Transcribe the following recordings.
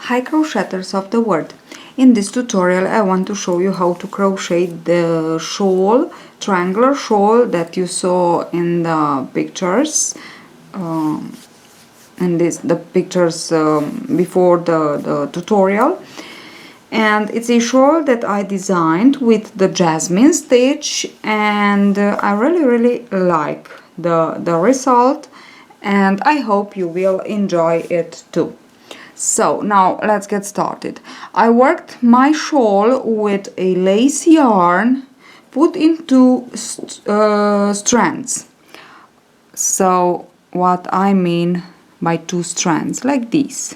Hi crocheters of the world! In this tutorial I want to show you how to crochet the shawl, triangular shawl that you saw in the pictures, the pictures before the tutorial. And it's a shawl that I designed with the jasmin stitch, and I really like the result, and I hope you will enjoy it too. So now let's get started. I worked my shawl with a lace yarn put into strands. So what I mean by two strands, like these,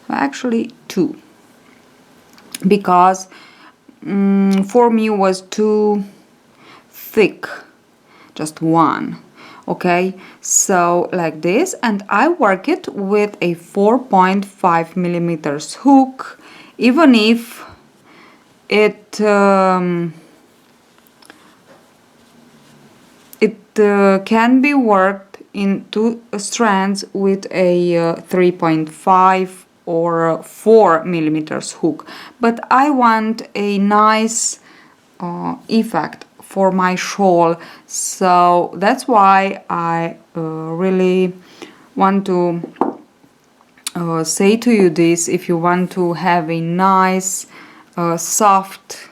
actually two, because for me it was too thick, just one. Okay, so like this, and I work it with a 4.5 millimeters hook, even if it can be worked in two strands with a 3.5 or 4 millimeters hook, but I want a nice effect for my shawl, so that's why I really want to say to you this. If you want to have a nice soft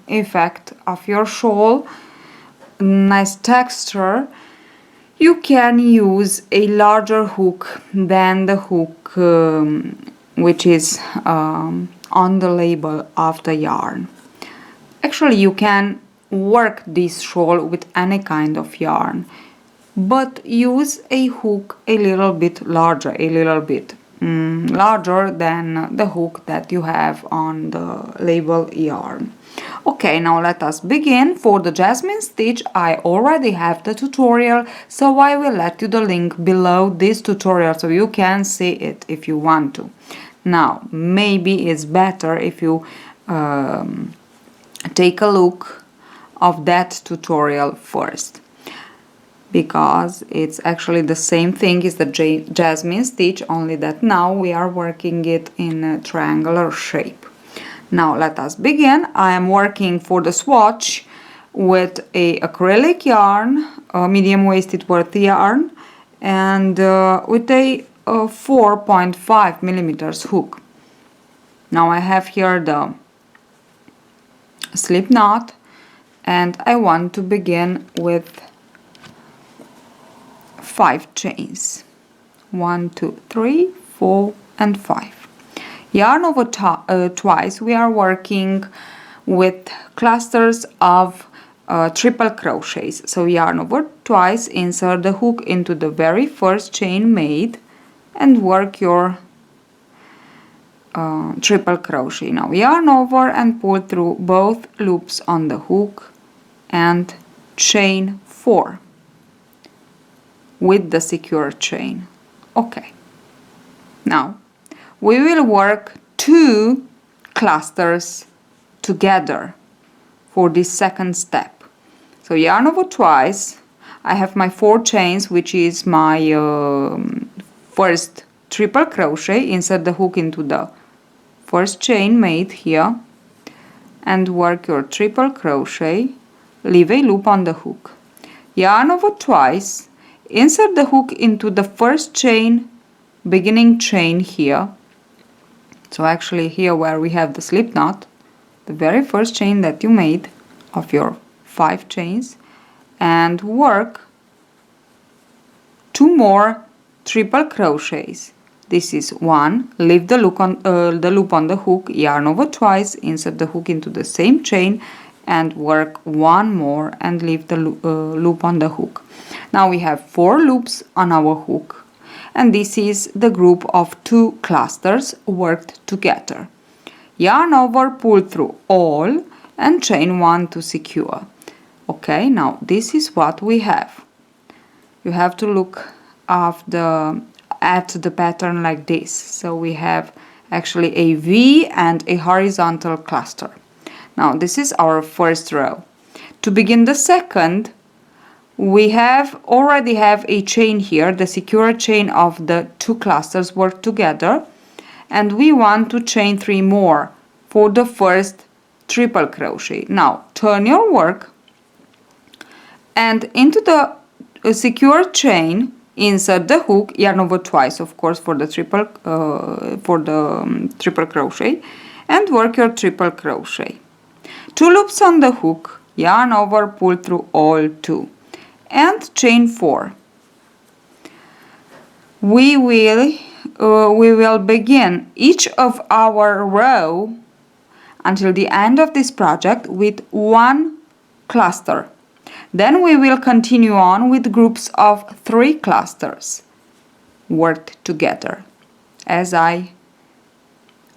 effect of your shawl, nice texture, you can use a larger hook than the hook which is on the label of the yarn. Actually, you can work this shawl with any kind of yarn, but use a hook a little bit larger, larger than the hook that you have on the label yarn. Okay, now let us begin. For the jasmin stitch I already have the tutorial, so I will let you the link below this tutorial so you can see it if you want to. Now maybe it's better if you take a look of that tutorial first, because it's actually the same thing as the jasmin stitch, only that now we are working it in a triangular shape. Now let us begin. I am working for the swatch with a acrylic yarn, a medium waisted worth yarn, and with a 4.5 millimeters hook. Now I have here the slip knot, and I want to begin with 5 chains. 1, 2, 3, 4 and 5. Yarn over twice. We are working with clusters of triple crochets. So yarn over twice, insert the hook into the very first chain made and work your triple crochet. Now yarn over and pull through both loops on the hook and chain 4 with the secure chain. Okay, now we will work 2 clusters together for this second step. So yarn over twice. I have my 4 chains, which is my first triple crochet. Insert the hook into the first chain made here and work your triple crochet. Leave a loop on the hook. Yarn over twice. Insert the hook into the first chain, beginning chain here. So actually here where we have the slip knot, the very first chain that you made of your 5 chains, and work 2 more triple crochets. This is 1, leave the loop on the hook, yarn over twice, insert the hook into the same chain and work 1 more and leave the loop on the hook. Now we have 4 loops on our hook, and this is the group of 2 clusters worked together. Yarn over, pull through all and chain 1 to secure. Okay, now this is what we have. You have to look at the pattern like this. So we have actually a V and a horizontal cluster. Now this is our first row. To begin the second, we already have a chain here, the secure chain of the 2 clusters work together, and we want to chain 3 more for the first triple crochet. Now turn your work and into the secure chain insert the hook, yarn over twice of course for the triple triple crochet, and work your triple crochet. 2 loops on the hook, yarn over, pull through all 2 and chain 4. We will begin each of our row until the end of this project with 1 cluster. Then we will continue on with groups of 3 clusters worked together, as I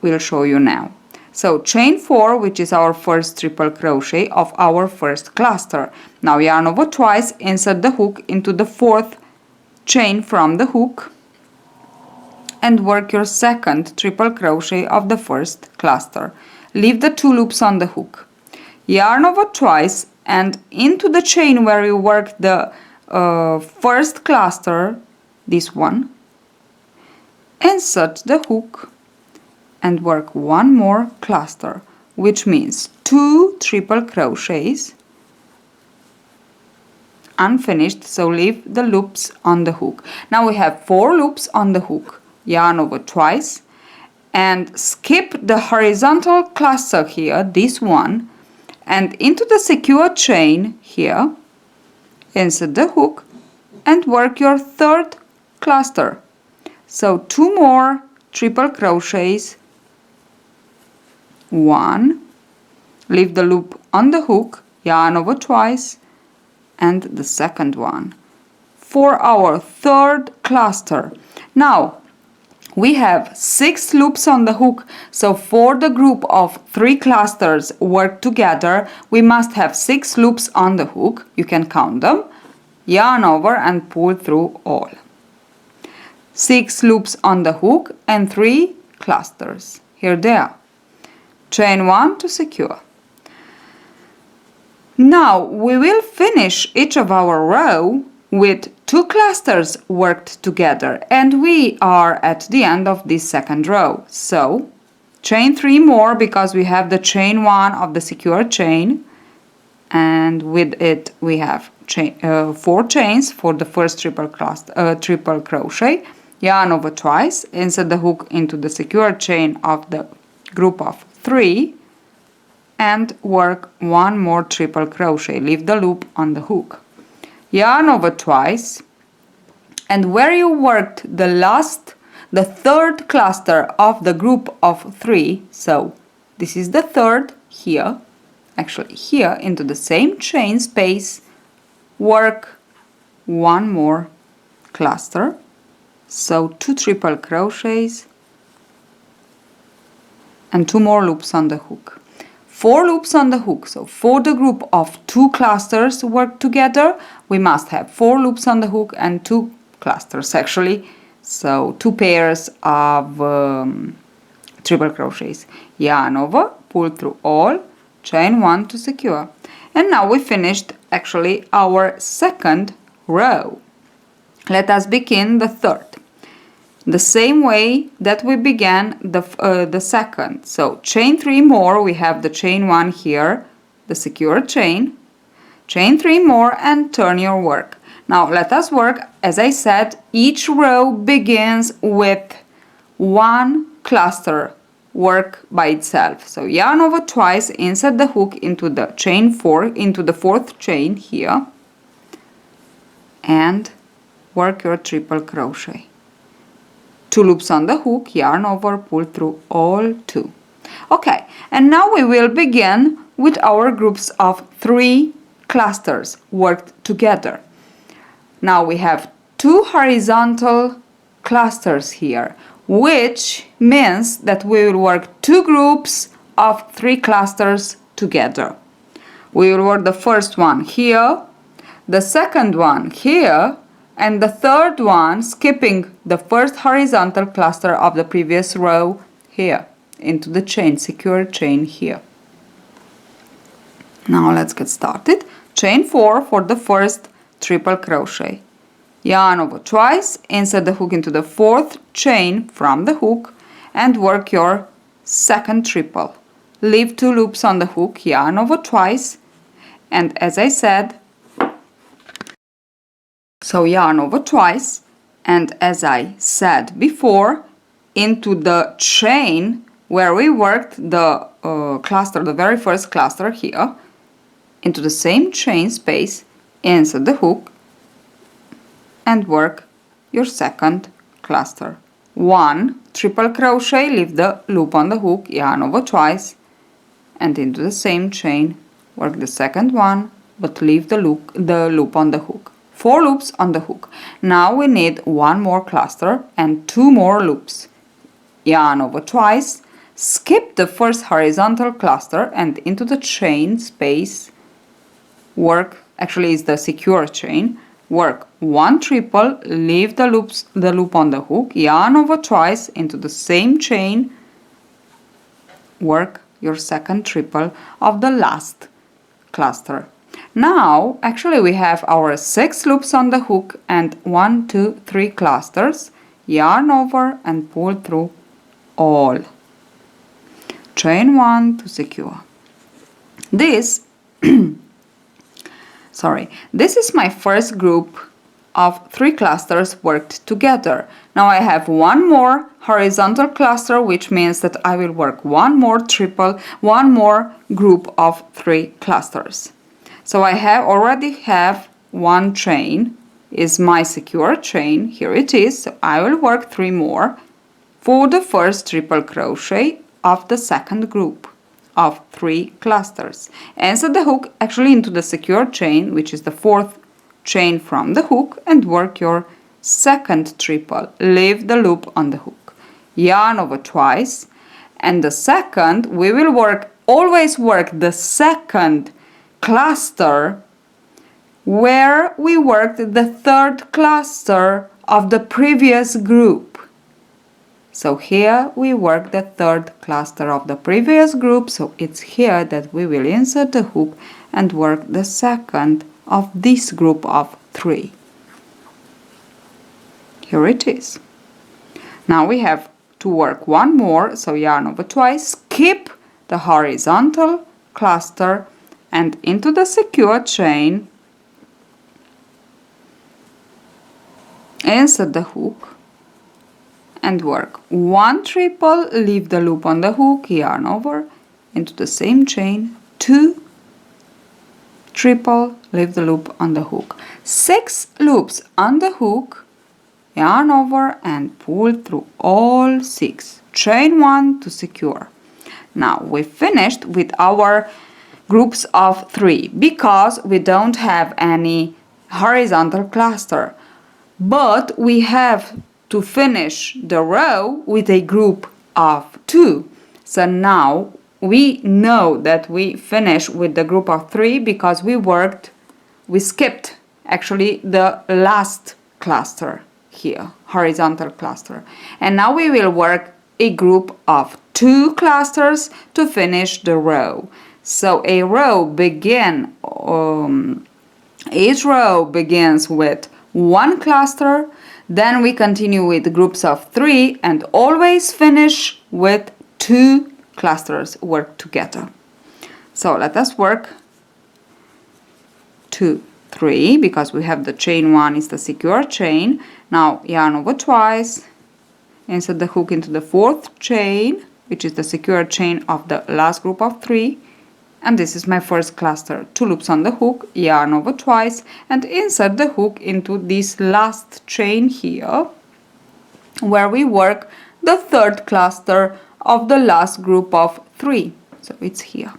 will show you now. So chain 4, which is our first triple crochet of our first cluster. Now yarn over twice, insert the hook into the 4th chain from the hook and work your second triple crochet of the first cluster. Leave the 2 loops on the hook. Yarn over twice and into the chain where you worked the first cluster, this one, insert the hook and work 1 more cluster, which means 2 triple crochets unfinished, so leave the loops on the hook. Now we have 4 loops on the hook. Yarn over twice and skip the horizontal cluster here, this one, and into the secure chain here, insert the hook and work your 3rd cluster. So 2 more triple crochets, 1, leave the loop on the hook, yarn over twice, and the second one for our 3rd cluster. Now we have 6 loops on the hook, so for the group of 3 clusters worked together, we must have 6 loops on the hook. You can count them. Yarn over and pull through all. 6 loops on the hook and 3 clusters. Here they are. Chain 1 to secure. Now we will finish each of our row with 2 clusters worked together, and we are at the end of this second row. So chain 3 more because we have the chain 1 of the secure chain, and with it we have 4 chains for the first triple crochet. Yarn over twice, insert the hook into the secure chain of the group of 3 and work 1 more triple crochet. Leave the loop on the hook. Yarn over twice, and where you worked the 3rd cluster of the group of 3, so this is the 3rd here, actually here into the same chain space, work 1 more cluster, so 2 triple crochets and 2 more loops on the hook. 4 loops on the hook, so for the group of 2 clusters worked together, we must have 4 loops on the hook and 2 clusters actually, so 2 pairs of triple crochets. Yarn over, pull through all, chain 1 to secure. And now we finished actually our second row. Let us begin the 3rd. The same way that we began the second. So chain 3 more, we have the chain 1 here, the secure chain, chain 3 more and turn your work. Now let us work, as I said, each row begins with 1 cluster work by itself. So yarn over twice, insert the hook into the chain 4, into the 4th chain here, and work your triple crochet. 2 loops on the hook, yarn over, pull through all 2. Okay, and now we will begin with our groups of 3 clusters worked together. Now we have 2 horizontal clusters here, which means that we will work 2 groups of 3 clusters together. We will work the first one here, the second one here, and the 3rd one skipping the first horizontal cluster of the previous row here into the chain, secure chain here. Now let's get started. Chain 4 for the first triple crochet. Yarn over twice, insert the hook into the 4th chain from the hook and work your second triple. Leave 2 loops on the hook, yarn over twice, and as I said, so yarn over twice, and as I said before, into the chain where we worked the cluster, the very first cluster here, into the same chain space, insert the hook and work your second cluster. 1 triple crochet, leave the loop on the hook, yarn over twice, and into the same chain work the second one, but leave the loop on the hook. 4 loops on the hook. Now we need 1 more cluster and 2 more loops. Yarn over twice, skip the first horizontal cluster and into the chain space work, actually it's the secure chain, work 1 triple, leave the loop on the hook, yarn over twice, into the same chain, work your second triple of the last cluster. Now actually we have our 6 loops on the hook and 1, 2, 3 clusters, yarn over and pull through all. Chain 1 to secure. This this is my first group of 3 clusters worked together. Now I have 1 more horizontal cluster, which means that I will work 1 more triple, 1 more group of 3 clusters. So I already have 1 chain, is my secure chain, here it is. So I will work 3 more for the first triple crochet of the second group of 3 clusters. Insert the hook actually into the secure chain, which is the 4th chain from the hook, and work your second triple. Leave the loop on the hook. Yarn over twice, and the second we will always work the second cluster where we worked the 3rd cluster of the previous group. So here we work the 3rd cluster of the previous group, so it's here that we will insert the hook and work the second of this group of 3. Here it is. Now we have to work 1 more, so yarn over twice, skip the horizontal cluster and into the secure chain, insert the hook and work 1 triple, leave the loop on the hook, yarn over, into the same chain, 2 triple, leave the loop on the hook, 6 loops on the hook, yarn over and pull through all 6, chain 1 to secure. Now we finished with our groups of 3 because we don't have any horizontal cluster, but we have to finish the row with a group of 2. So now we know that we finish with the group of 3 because we skipped actually the last cluster here, horizontal cluster. And now we will work a group of 2 clusters to finish the row. So a row each row begins with 1 cluster, then we continue with groups of 3 and always finish with 2 clusters work together. So let us work 2, 3 because we have the chain 1 is the secure chain. Now yarn over twice, insert the hook into the 4th chain, which is the secure chain of the last group of 3. And this is my first cluster. 2 loops on the hook, yarn over twice, and insert the hook into this last chain here, where we work the 3rd cluster of the last group of 3. So it's here.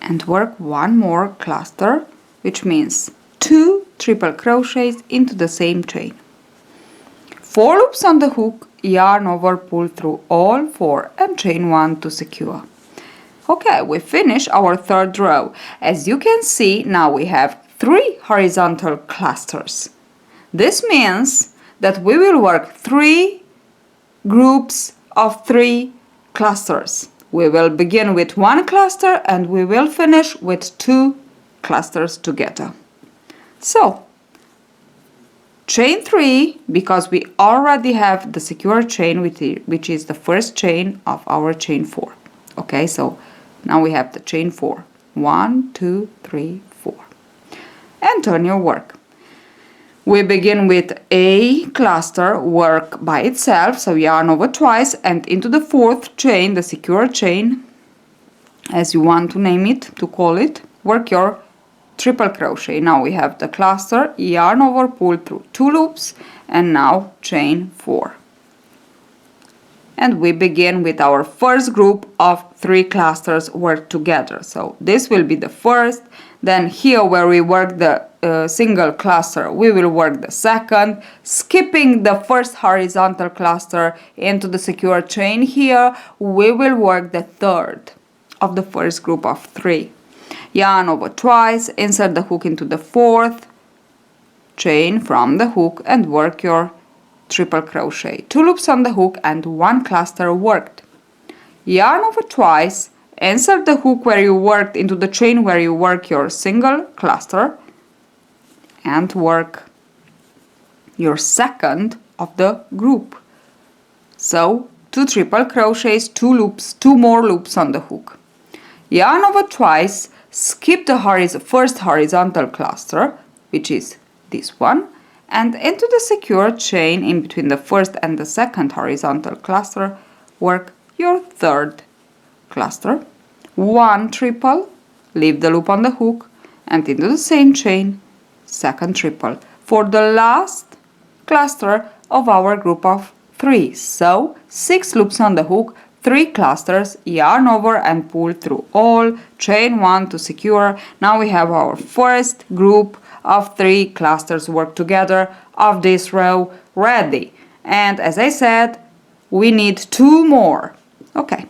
And work 1 more cluster, which means 2 triple crochets into the same chain. 4 loops on the hook, yarn over, pull through all 4, and chain 1 to secure. Okay, we finish our 3rd row. As you can see, now we have 3 horizontal clusters. This means that we will work 3 groups of 3 clusters. We will begin with 1 cluster and we will finish with 2 clusters together. So, chain 3, because we already have the secure chain, which is the first chain of our chain 4. Okay, so now we have the chain 4. 1, 2, 3, 4. And turn your work. We begin with a cluster work by itself, so yarn over twice and into the 4th chain, the secure chain, as you want to name it, to call it, work your triple crochet. Now we have the cluster, yarn over, pull through 2 loops, and now chain 4. And we begin with our first group of 3 clusters work together. So this will be the first, then here where we work the single cluster, we will work the second, skipping the first horizontal cluster into the secure chain. Here we will work the third of the first group of 3. Yarn over twice, insert the hook into the 4th chain from the hook and work your triple crochet. 2 loops on the hook and 1 cluster worked. Yarn over twice, insert the hook where you worked into the chain where you work your single cluster and work your second of the group. So 2 triple crochets, 2 loops, 2 more loops on the hook. Yarn over twice, skip the first horizontal cluster, which is this one, and into the secure chain in between the first and the second horizontal cluster, work your third cluster. 1 triple, leave the loop on the hook, and into the same chain, second triple, for the last cluster of our group of 3. So 6 loops on the hook, 3 clusters, yarn over and pull through all, chain 1 to secure. Now we have our first group of 3 clusters work together of this row ready. And as I said, we need 2 more. Okay.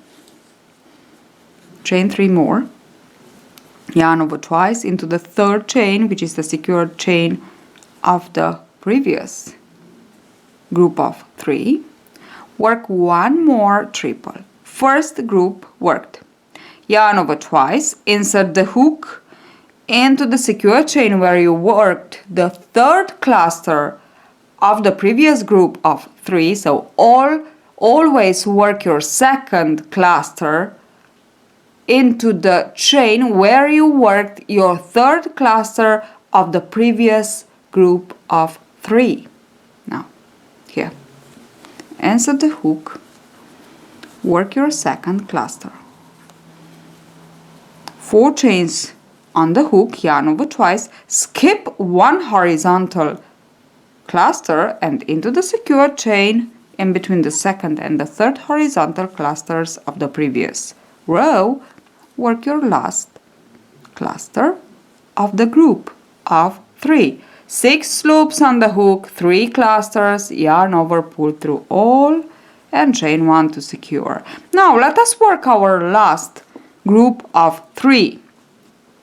Chain 3 more. Yarn over twice into the 3rd chain, which is the secured chain of the previous group of 3. Work 1 more triple. First group worked. Yarn over twice, insert the hook into the secure chain where you worked the 3rd cluster of the previous group of 3. So always work your second cluster into the chain where you worked your 3rd cluster of the previous group of 3. Now, here, insert the hook, work your second cluster. 4 chains on the hook, yarn over twice, skip 1 horizontal cluster and into the secure chain in between the 2nd and the 3rd horizontal clusters of the previous row, work your last cluster of the group of 3. 6 loops on the hook, 3 clusters, yarn over, pull through all, and chain 1 to secure. Now let us work our last group of 3.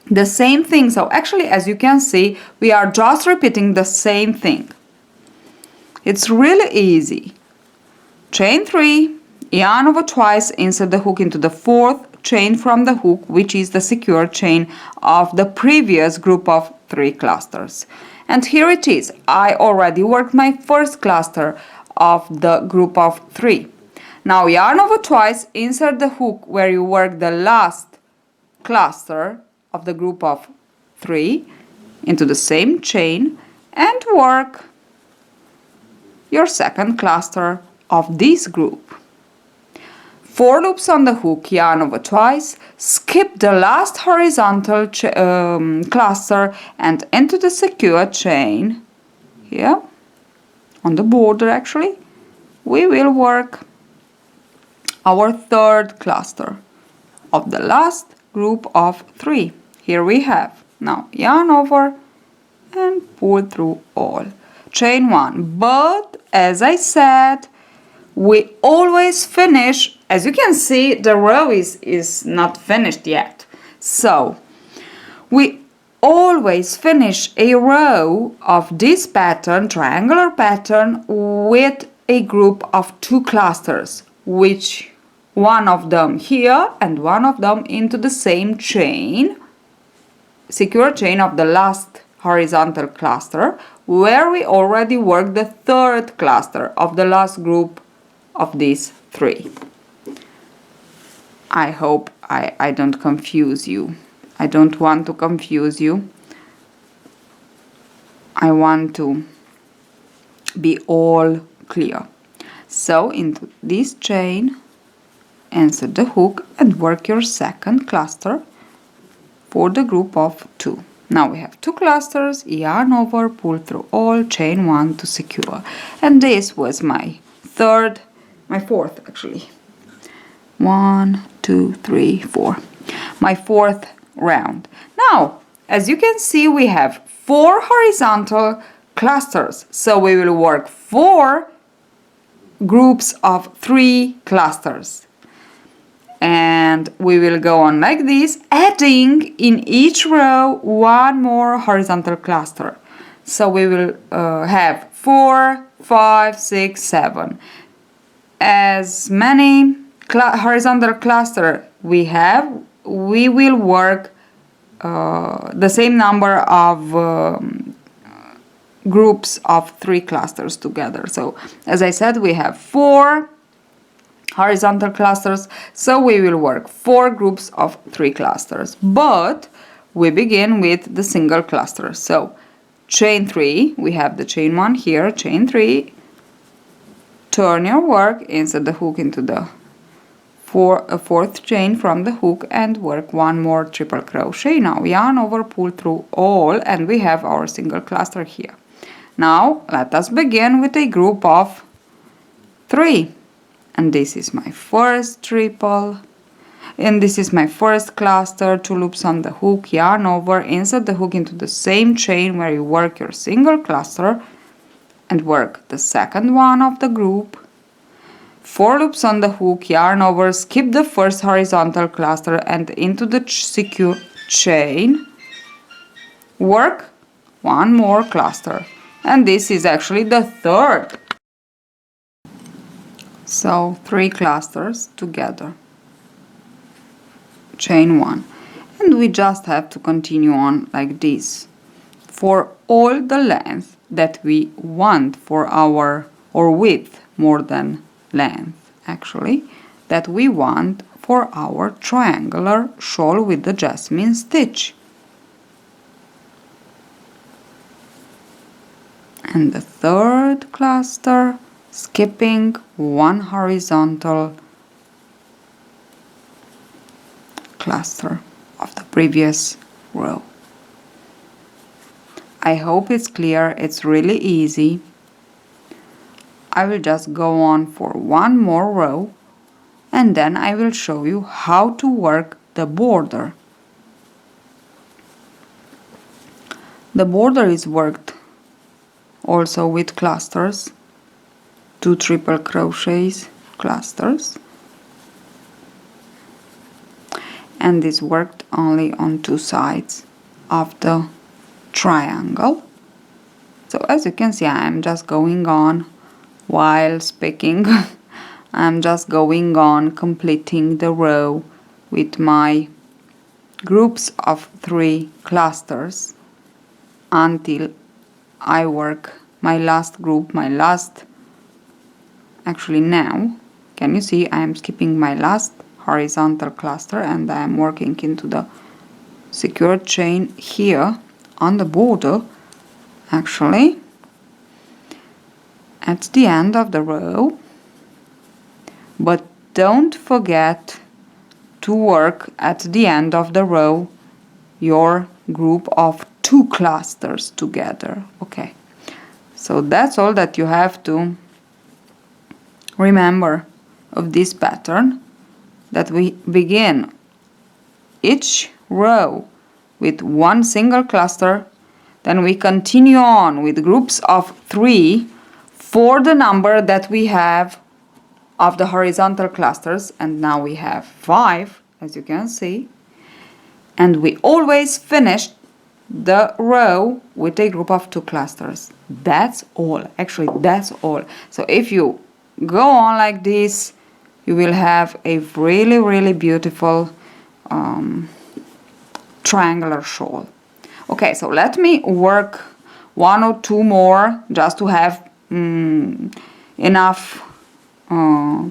The same thing, so actually as you can see, we are just repeating the same thing. It's really easy. Chain 3, yarn over twice, insert the hook into the 4th chain from the hook, which is the secure chain of the previous group of 3 clusters. And here it is. I already worked my first cluster of the group of 3. Now yarn over twice, insert the hook where you work the last cluster of the group of 3 into the same chain and work your second cluster of this group. 4 loops on the hook, yarn over twice, skip the last horizontal cluster and into the secure chain here on the border. Actually we will work our 3rd cluster of the last group of 3. Here we have now yarn over and pull through all, chain 1, but as I said, we always finish. As you can see, the row is not finished yet, so we always finish a row of this pattern, triangular pattern, with a group of 2 clusters, which one of them here and one of them into the same chain, secure chain of the last horizontal cluster, where we already worked the third cluster of the last group of these 3. I hope I don't confuse you. I don't want to confuse you. I want to be all clear. So into this chain, insert the hook and work your second cluster for the group of 2. Now we have 2 clusters, yarn over, pull through all, chain 1 to secure. And this was my fourth actually. 1, 2, 3, 4. My 4th round. Now, as you can see, we have 4 horizontal clusters. So we will work 4 groups of 3 clusters. And we will go on like this, adding in each row 1 more horizontal cluster. So we will have 4, 5, 6, 7. As many horizontal cluster we have, we will work the same number of groups of 3 clusters together. So as I said, we have 4 horizontal clusters, so we will work 4 groups of 3 clusters, but we begin with the single cluster. So chain 3, we have the chain 1 here, chain 3, turn your work, insert the hook into the 4th chain from the hook and work 1 more triple crochet. Now yarn over, pull through all, and we have our single cluster here. Now let us begin with a group of 3. And this is my first triple, and this is my first cluster, 2 loops on the hook, yarn over, insert the hook into the same chain where you work your single cluster and work the second one of the group, 4 loops on the hook, yarn over, skip the first horizontal cluster and into the secure chain, work 1 more cluster, and this is actually the third. So 3 clusters together, chain 1, and we just have to continue on like this for all the length that we want for our, or width more than length actually, that we want for our triangular shawl with the jasmine stitch. And the third cluster, skipping 1 horizontal cluster of the previous row. I hope it's clear, it's really easy. I will just go on for 1 more row and then I will show you how to work the border. The border is worked also with clusters, 2 triple crochets clusters, and is worked only on 2 sides of the triangle. So as you can see, I am just going on while speaking. I'm just going on completing the row with my groups of 3 clusters until I work my last group, actually now, can you see I am skipping my last horizontal cluster and I am working into the secured chain here on the border, actually at the end of the row. But don't forget to work at the end of the row your group of 2 clusters together. Okay, so that's all that you have to remember of this pattern, that we begin each row with 1 single cluster, then we continue on with groups of 3 for the number that we have of the horizontal clusters, and now we have 5, as you can see, and we always finish the row with a group of 2 clusters. That's all, actually that's all. So if you go on like this, you will have a really beautiful triangular shawl. Okay, so let me work one or two more just to have enough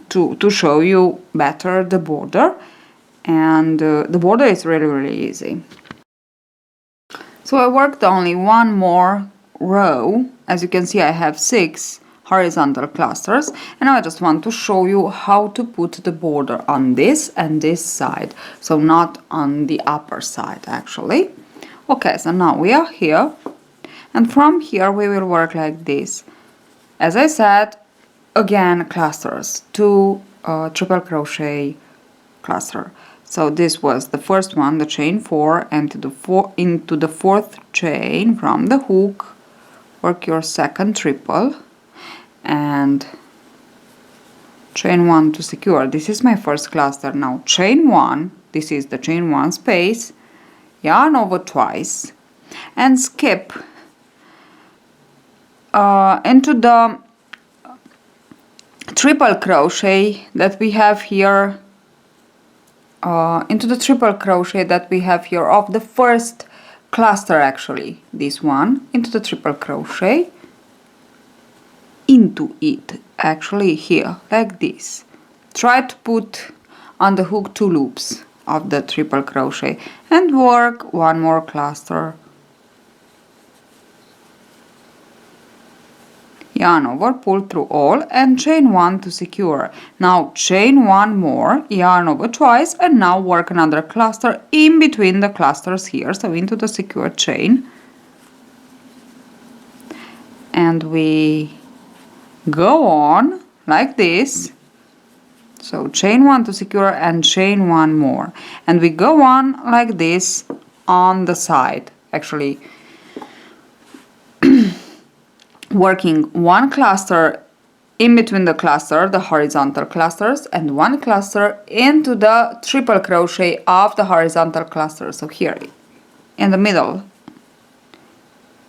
to show you better the border, and the border is really easy. So I worked only one more row. As you can see, I have 6 horizontal clusters, and now I just want to show you how to put the border on this and this side, so not on the upper side actually. Okay, so now we are here, and from here we will work like this. As I said, again clusters, 2 triple crochet cluster. So this was the first one, the chain 4, and into the 4th chain from the hook, work your second triple and chain 1 to secure. This is my first cluster. Now chain 1, this is the chain 1 space, yarn over twice and skip into the triple crochet that we have here, of the first cluster, actually this one, into the triple crochet, into it actually here like this. Try to put on the hook 2 loops of the triple crochet and work one more cluster, yarn over, pull through all and chain 1 to secure. Now chain 1 more, yarn over twice, and now work another cluster in between the clusters here, so into the secure chain, and we go on like this. So chain 1 to secure and chain 1 more, and we go on like this on the side, actually working one cluster in between the cluster, the horizontal clusters, and one cluster into the triple crochet of the horizontal cluster. So here in the middle,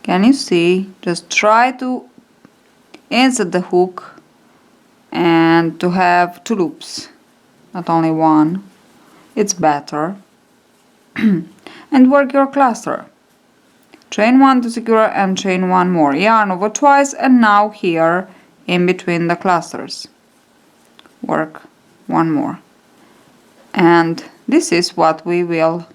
can you see? Just try to insert the hook and to have 2 loops, not only one, it's better. And work your cluster, chain 1 to secure and chain 1 more, yarn over twice, and now here in between the clusters work 1 more, and this is what we will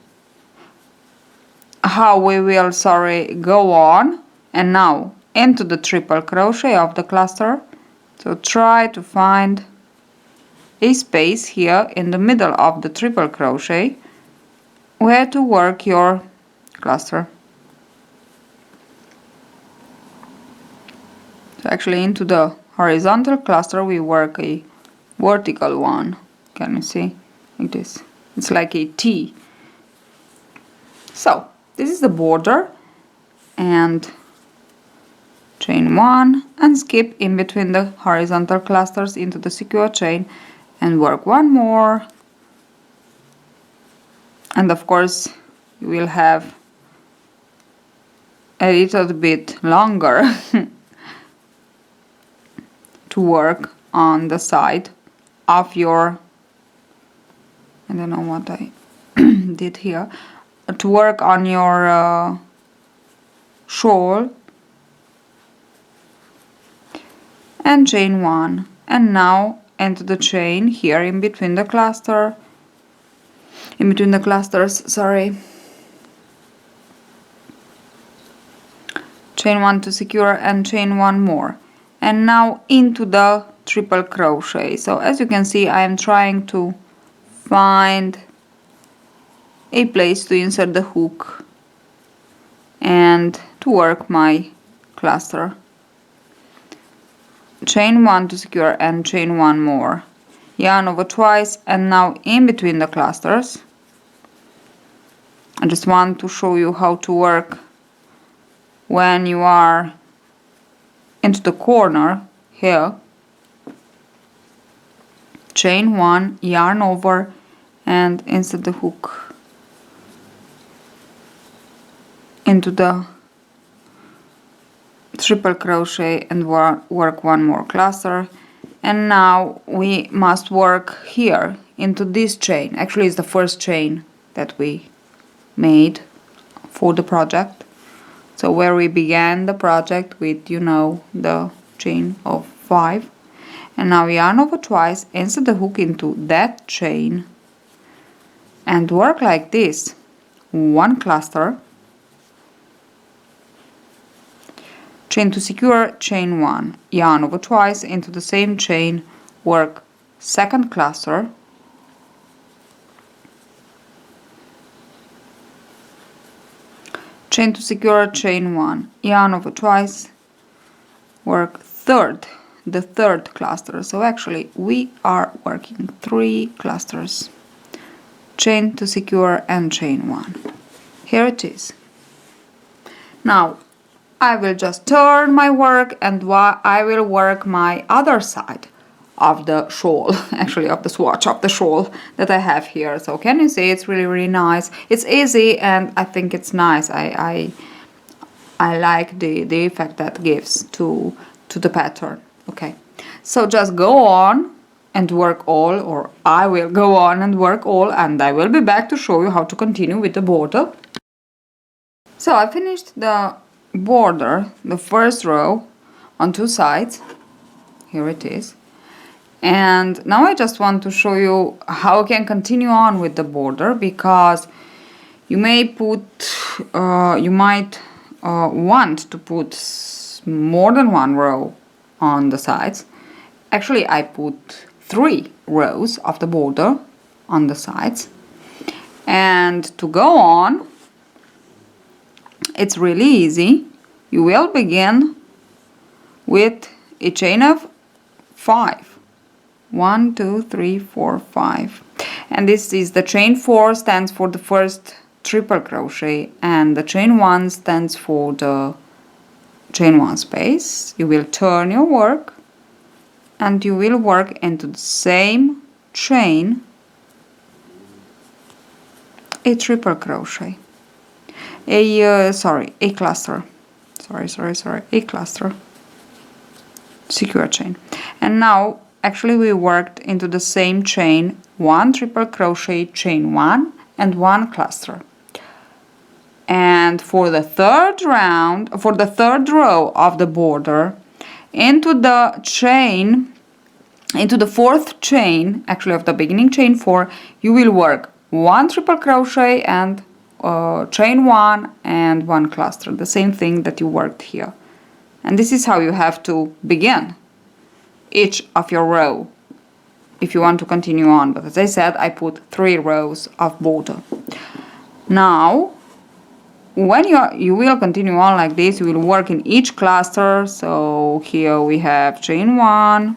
go on. And now into the triple crochet of the cluster, so try to find a space here in the middle of the triple crochet where to work your cluster. So actually into the horizontal cluster we work a vertical one, can you see, like this, it's like a T. So this is the border, and chain 1 and skip in between the horizontal clusters into the secure chain and work 1 more, and of course you will have a little bit longer to work on the side of your, I don't know what I did here, to work on your shawl, and chain 1, and now into the chain here in between the clusters, sorry, chain 1 to secure and chain 1 more, and now into the triple crochet. So as you can see, I am trying to find a place to insert the hook and to work my cluster. Chain 1 to secure and chain 1 more, yarn over twice, and now in between the clusters. I just want to show you how to work when you are into the corner here. Chain 1, yarn over, and insert the hook into the triple crochet and work 1 more cluster. And now we must work here into this chain. Actually it's the first chain that we made for the project. So where we began the project with, you know, the chain of 5, and now yarn over twice, insert the hook into that chain and work like this. 1 cluster, chain to secure, chain 1, yarn over twice into the same chain, work 2nd cluster, chain to secure, chain 1, yarn over twice, work the third cluster. So actually we are working 3 clusters, chain to secure and chain 1. Here it is. Now I will just turn my work and I will work my other side of the shawl, actually of the swatch of the shawl that I have here. So can you see it's really nice? It's easy and I think it's nice. I like the effect that gives to the pattern. Okay, so just go on and work all, or I will go on and work all, and I will be back to show you how to continue with the border. So I finished the border, the first row on 2 sides. Here it is. And now I just want to show you how I can continue on with the border, because you may put, you might want to put more than 1 row on the sides. Actually, I put 3 rows of the border on the sides. And to go on, it's really easy. You will begin with a chain of 5. 1, 2, 3, 4, 5. And this is the chain 4 stands for the first triple crochet, and the chain 1 stands for the chain 1 space. You will turn your work and you will work into the same chain a triple crochet, a cluster, a cluster, secure chain. And now actually we worked into the same chain 1 triple crochet, chain 1 and 1 cluster. And for the third row of the border, into the chain, into the 4th chain, actually of the beginning chain 4, you will work 1 triple crochet and chain 1 and 1 cluster, the same thing that you worked here. And this is how you have to begin each of your row if you want to continue on. But as I said, I put 3 rows of border. Now when you will continue on like this, you will work in each cluster. So here we have chain 1,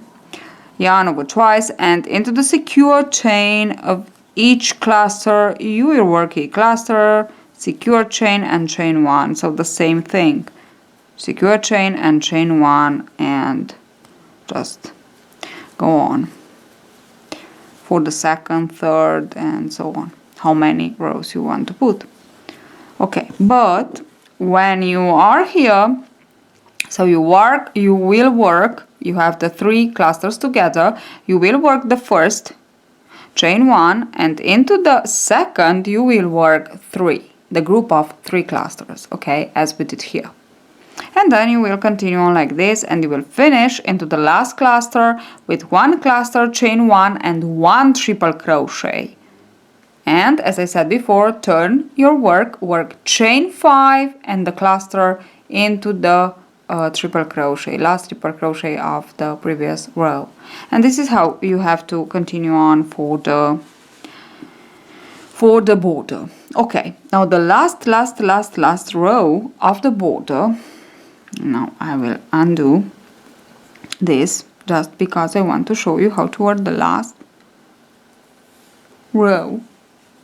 yarn over twice, and into the secure chain of each cluster you will work a cluster, secure chain and chain 1. So the same thing, secure chain and chain 1, and just go on for the 2nd, 3rd, and so on, how many rows you want to put. Okay, but when you are here, so you will work, you have the 3 clusters together, you will work the first, chain 1, and into the 2nd you will work 3, the group of 3 clusters, okay, as we did here. And then you will continue on like this, and you will finish into the last cluster with 1 cluster, chain 1 and 1 triple crochet. And as I said before, turn your work, work chain 5 and the cluster into the triple crochet, last triple crochet of the previous row. And this is how you have to continue on for the border. Okay, now the last row of the border. Now I will undo this just because I want to show you how to work the last row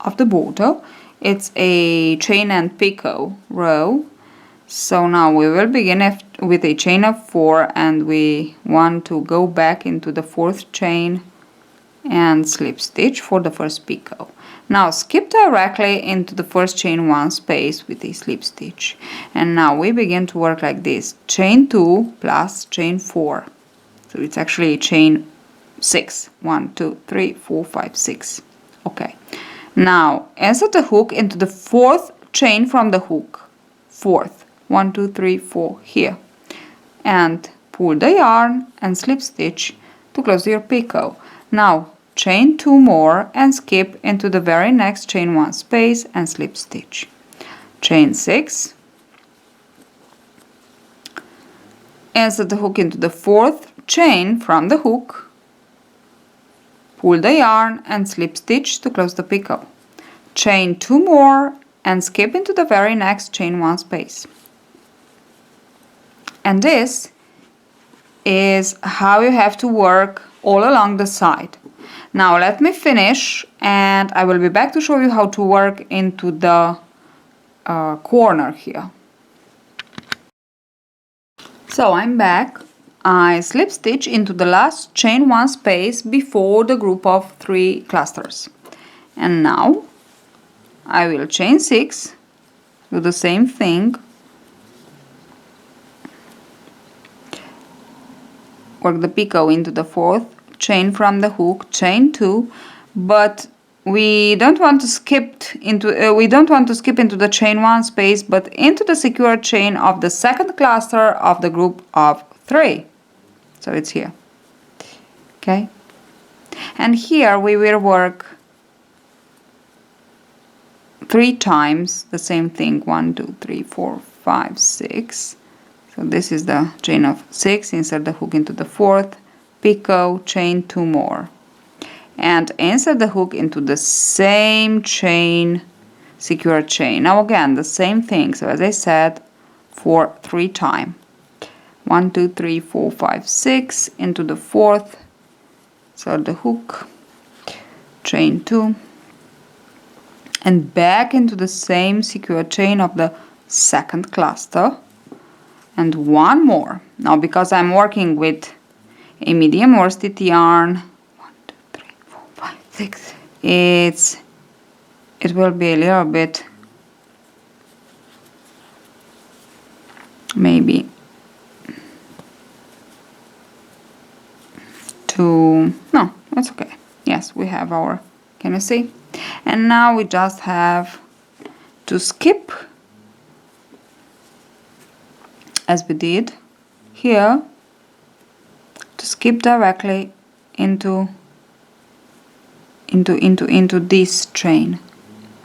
of the border. It's a chain and picot row. So now we will begin with a chain of 4, and we want to go back into the 4th chain and slip stitch for the first picot. Now skip directly into the first chain 1 space with a slip stitch, and now we begin to work like this, chain 2 plus chain 4. So it's actually chain 6, 1, 2, 3, 4, 5, 6. Okay, now insert the hook into the 4th chain from the hook, 4th, 1 2 3 4 here, and pull the yarn and slip stitch to close your picot. Now chain 2 more and skip into the very next chain 1 space and slip stitch, chain 6, insert the hook into the 4th chain from the hook, pull the yarn and slip stitch to close the picot, chain 2 more and skip into the very next chain 1 space. And this is how you have to work all along the side. Now let me finish and I will be back to show you how to work into the corner here. So I'm back. I slip stitch into the last chain 1 space before the group of 3 clusters, and now I will chain 6, do the same thing, work the picot into the 4th chain from the hook, chain 2, but we don't want to skip into the chain 1 space, but into the secure chain of the 2nd cluster of the group of 3. So it's here. Okay? And here we will work 3 times the same thing. 1 2 3 4 5 6. So this is the chain of 6, insert the hook into the 4th, picot, chain 2 more, and insert the hook into the same chain, secure chain. Now again the same thing, so as I said, for 3 times. 1 2 3 4 5 6 into the 4th, insert the hook, chain 2, and back into the same secure chain of the 2nd cluster, and 1 more. Now because I'm working with a medium worsted yarn, 1 2 3 4 5 6, it will be a little bit, maybe no, that's okay. Yes, we have our, can you see? And now we just have to skip, as we did here, to skip directly into this chain.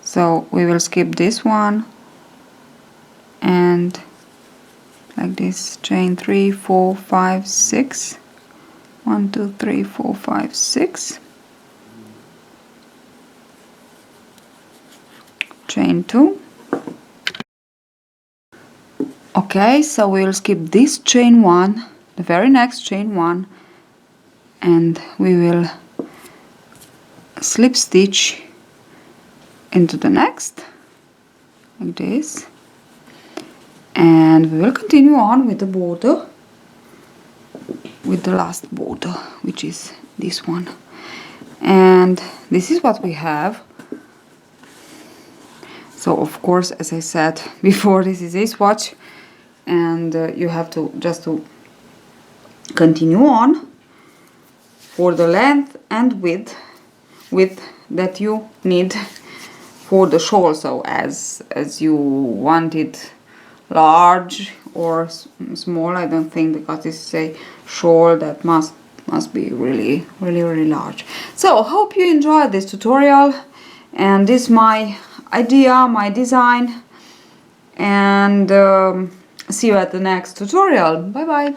So we will skip this one and like this, chain 3 4 5 6, 1 2 3 4 5 6, chain 2. Okay, so we'll skip this chain 1, the very next chain 1, and we will slip stitch into the next, like this, and we will continue on with the border, with the last border, which is this one. And this is what we have. So of course, as I said before, this is a swatch, and you have to just to continue on for the length and width that you need for the shawl. So as you want it large or small, I don't think, because this is a shawl that must be really large. So hope you enjoyed this tutorial, and this is my idea, my design, and see you at the next tutorial. Bye bye.